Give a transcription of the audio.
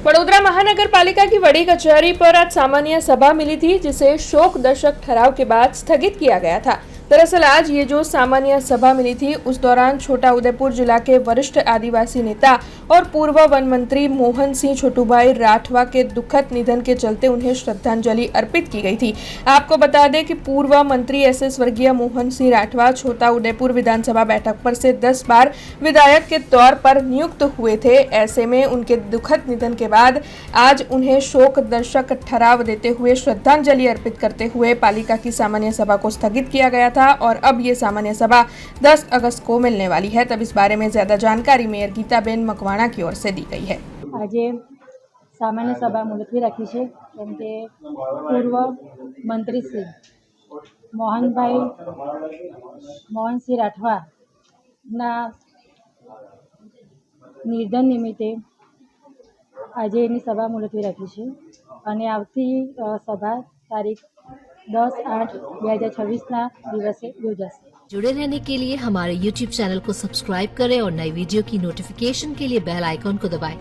वडोदरा महानगर पालिका की बड़ी कचहरी पर आज सामान्य सभा मिली थी, जिसे शोक दर्शक ठहराव के बाद स्थगित किया गया था। दरअसल आज ये जो सामान्य सभा मिली थी, उस दौरान छोटा उदेपुर जिला के वरिष्ठ आदिवासी नेता और पूर्व वन मंत्री मोहन सिंह छोटूभाई राठवा के दुखद निधन के चलते उन्हें श्रद्धांजलि अर्पित की गई थी। आपको बता दें कि पूर्व मंत्री एस स्वर्गीय मोहन सिंह राठवा छोटा उदेपुर विधानसभा बैठक पर से 10 बार विधायक के तौर पर नियुक्त हुए थे। ऐसे में उनके दुखद निधन के बाद आज उन्हें शोक दर्शक ठहराव देते हुए श्रद्धांजलि अर्पित करते हुए पालिका की सामान्य सभा को स्थगित किया गया था और अब ये सामान्य सभा 10 अगस्त को मिलने वाली है। तब इस बारे में ज्यादा जानकारी मेयर गीताबेन मकवाणा की ओर से दी गई है। आज सामान्य सभा मुलतवी रखी है केम के पूर्व मंत्री श्री मोहन सिंह राठवा ना निर्धन निमित्ते आज सभा मुलतवी रखी है और आवती सभा तारीख 10/8/2026 दिवसे योजाશે। जुड़े रहने के लिए हमारे YouTube चैनल को सब्सक्राइब करें और नई वीडियो की नोटिफिकेशन के लिए बेल आइकॉन को दबाएं।